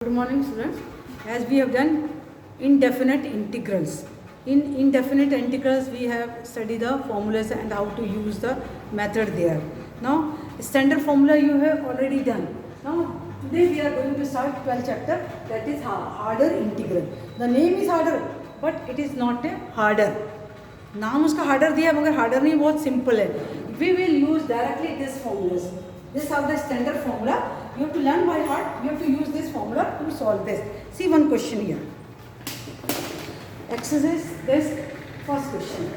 Good morning, students. As we have done indefinite integrals. In indefinite integrals, we have studied the formulas and how to use the method there. Now, standard formula you have already done. Now, today we are going to start 12th chapter, that is harder integral. The name is harder, but it is not a harder. नाम उसका harder दिया मगर harder नहीं, बहुत simple है. We will use directly this formulas. This are the standard formula. You have to learn by heart. You have to use this formula to solve this. See one question here. Exercise this first question.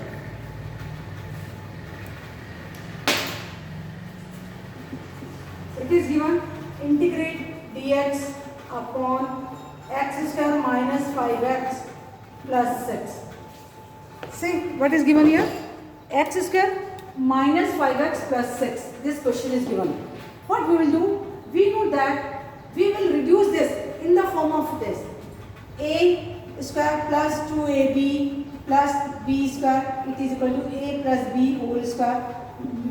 It is given integrate dx upon x square minus 5x plus 6. See what is given here? X square minus 5x plus 6. This question is given. What we will do? We know that we will reduce this in the form of this. A square plus 2ab plus b square, it is equal to a plus b whole square.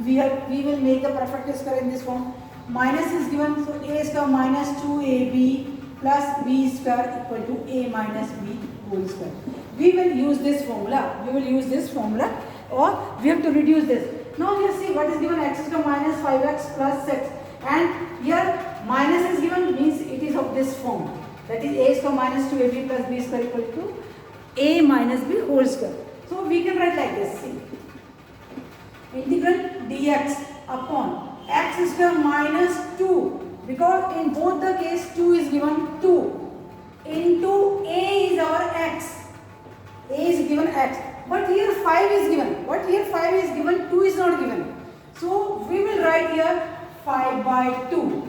We will make the perfect square in this form. Minus is given, so a square minus 2ab plus b square equal to a minus b whole square. We will use this formula. We will use this formula, or we have to reduce this. Now you see what is given, x square minus 5x plus 6, and here minus is given, means it is of this form, that is a square minus 2ab plus b square equal to a minus b whole square. So we can write like this, see, integral dx upon x square minus 2, because in both the case 2 is given, 2 into a is our x, a is given x, but here 5 is given. What here 5 is given, 2 is not given. So we will write here 5 by 2.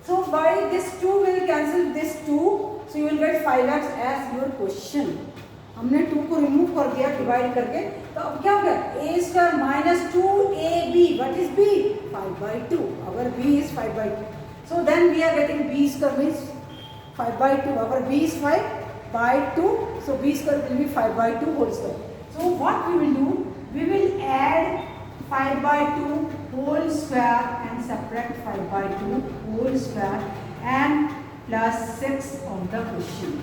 So by this 2 will cancel this 2. So you will get 5x as your question. हमने 2 को remove कर दिया divide करके, तो अब क्या हो गया, a square minus 2ab, what is b? 5 by 2. Our b is 5 by 2. So then we are getting b square means 5 by 2. Our b is 5 by 2. So b square will be 5 by 2 whole square. So what we will do, we will add 5 by 2 whole square and subtract 5 by 2 whole square and plus 6 of the question.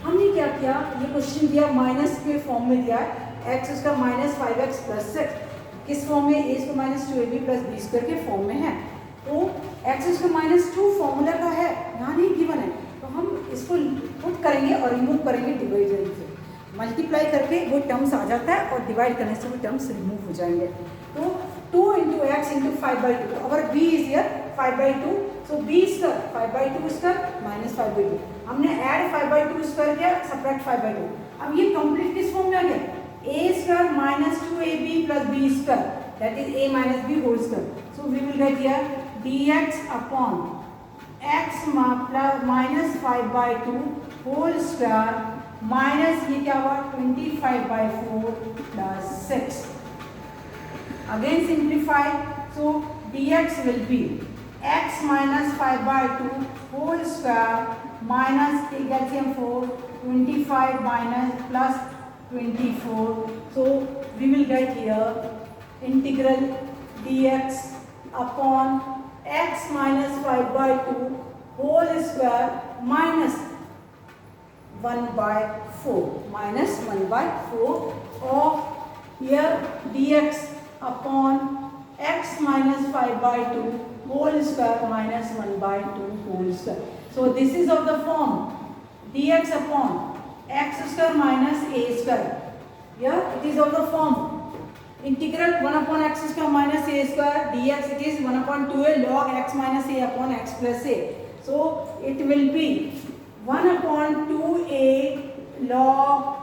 हमने क्या किया, ये question दिया minus के form में दिया है, x उसका माइनस 5x प्लस 6 किस फॉर्म में, a square minus 2ab plus b square के फॉर्म में है. तो एक्स उसका माइनस 2 फॉर्मूला का है, यहाँ नहीं गिवन है, तो हम इसको पुट करेंगे और रिमूव करेंगे डिवाइडर से. मल्टीप्लाई करके वो टर्म्स आ जाता है और डिवाइड करने से वो टर्म्स रिमूव हो जाएंगे. तो 2 into x into 5 by 2. Our b is here 5 by 2. So b square 5 by 2 square minus 5 by 2. हमने add 5 by 2 square किया, subtract 5 by 2. अब ये complete किस फॉर्म में आ गया, a square minus 2ab plus b square, that is a minus b whole square. So we will get here dx upon x minus 5 by 2 whole square minus ये क्या हुआ 25 by 4 plus 6. Again simplify, so dx will be x minus 5 by 2 whole square minus LCM 4 25 minus plus 24. So we will get here integral dx upon x minus 5 by 2 whole square minus 1 by 4 minus 1 by 4 of here dx upon x minus 5 by 2 whole square minus 1 by 2 whole square. So this is of the form dx upon x square minus a square. Here it is of the form integral 1 upon x square minus a square dx, it is 1 upon 2a log x minus a upon x plus a. So it will be 1 upon 2a log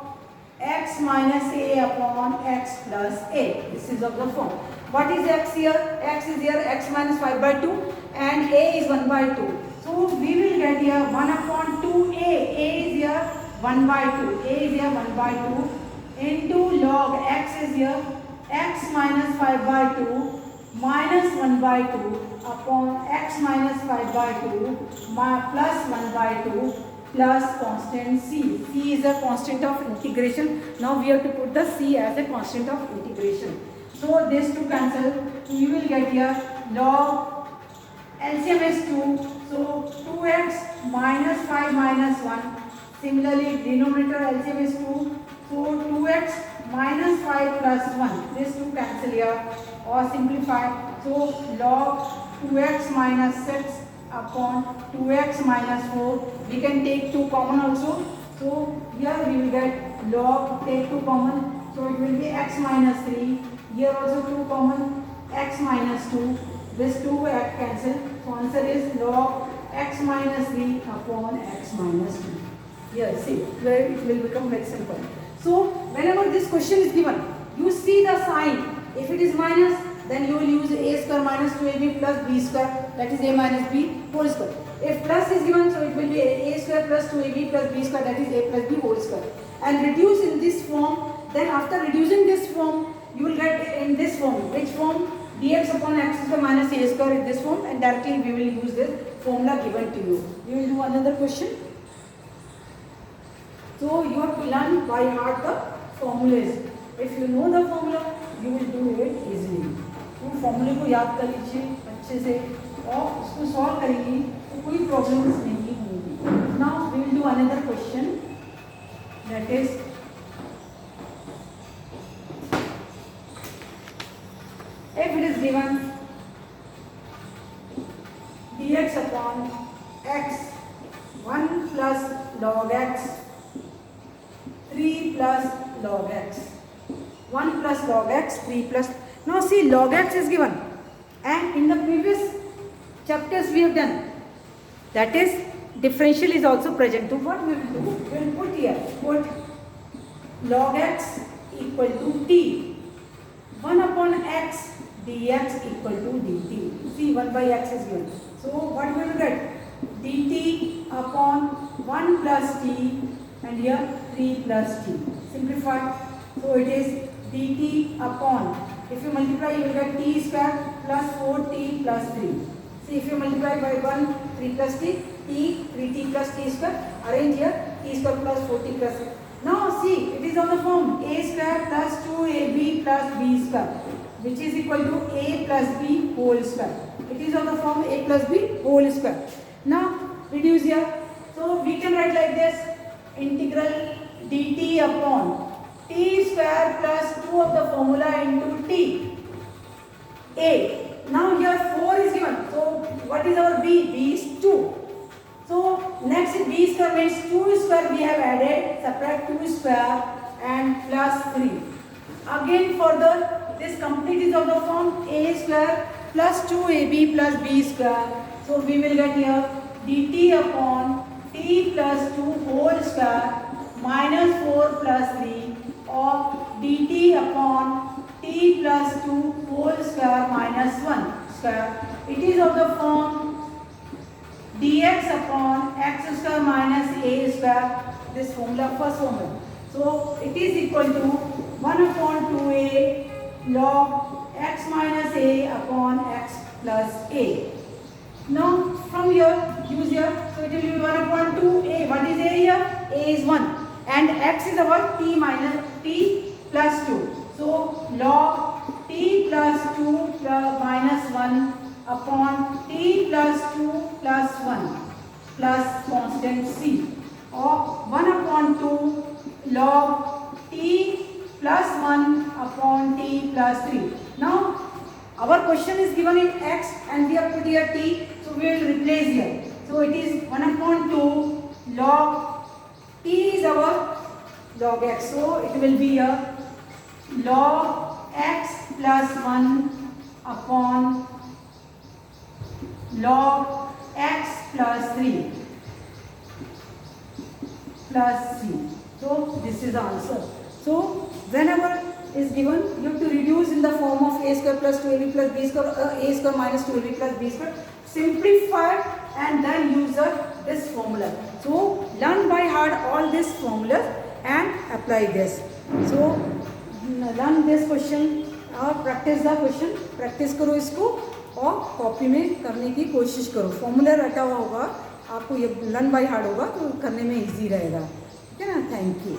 x minus a upon x plus a. This is of the form. What is x here? X is here x minus 5 by 2 and a is 1 by 2. So we will get here 1 upon 2a. A is here 1 by 2. A is here 1 by 2 into log x is here x minus 5 by 2 minus 1 by 2 upon x minus 5 by 2 plus 1 by 2 plus constant c. C is a constant of integration. Now we have to put the c as a constant of integration. So this to cancel, you will get here log LCM is 2. So 2x minus 5 minus 1. Similarly, denominator LCM is 2. So 2x minus 5 plus 1. These two cancel here or simplify. So log 2x minus 6 upon 2x minus 4. We can take 2 common also. So here we will get log, take 2 common. So it will be x minus 3. Here also 2 common, x minus 2. This 2 cancel. So answer is log x minus 3 upon x minus 2. Here see where it will become very simple. So whenever this question is given, you see the sign. If it is minus, then you will use a square minus 2ab plus b square, that is a minus b whole square. If plus is given, so it will be a square plus 2ab plus b square, that is a plus b whole square. And reduce in this form. Then after reducing this form, you will get in this form. Which form? Dx upon x square minus a square in this form, and directly we will use this formula given to you. You will do another question. So you have to learn by heart the formulas. If you know the formula, you will do it easily. तो फॉर्मूले को याद कर लीजिए अच्छे से और उसको सॉल्व करेंगे तो कोई प्रॉब्लम्स नहीं होंगी. Now we will do another question, that is if it is given dx upon x 1 plus log x 3 plus log x 1 plus log x 3 plus. Now see, log x is given and in the previous chapters we have done, that is differential is also present. So what we will do, we will put here, put log x equal to t 1 upon x dx equal to dt. See, 1 by x is given. So what we will get? dt upon 1 plus t and here 3 plus t. Simplify. So it is dt upon, if you multiply you will get t square plus 4t plus 3. See, if you multiply by 1, 3 plus t, 3t plus t square. Arrange here t square plus 4t plus 3. Now see, it is on the form a square plus 2ab plus b square, which is equal to a plus b whole square. It is on the form a plus b whole square. Now reduce here. So we can write like this, integral dt upon t square plus 2 of the formula into t. A. Now here 4 is given. So what is our b? b is 2. So next b square means 2 square we have added, subtract 2 square and plus 3. Again further, this complete is of the form a square plus 2ab plus b square. So we will get here dt upon t plus 2 whole square minus 4 plus 3 or dt upon t plus 2 whole square minus 1 square. It is of the form dx upon x square minus a square, this formula, first formula. So it is equal to 1 upon 2a log x minus a upon x plus a. Now from here, use here, so it will be 1 upon 2a. What is a here? A is 1 and x is our t minus t plus 2. So log t plus 2 plus minus 1 upon t plus 2 plus 1 plus constant c, or 1 upon 2 log t plus 1 upon t plus 3. Now our question is given in x and we have put here t, so we will replace here. So it is 1 upon 2 log t is our log x, so it will be here log x plus 1 upon log x plus 3 plus c. So this is the answer. So whenever is given, you have to reduce in the form of a square plus 2ab plus b square, a square minus 2ab plus b square. Simplify and then use this formula. So learn by heart all these formulas and apply this. So learn this question और practice the question, practice करो इसको और copy में करने की कोशिश करो. Formula रटा हुआ होगा, आपको ये लर्न बाय हार्ट होगा तो करने में इजी रहेगा. ठीक है ना. Thank you.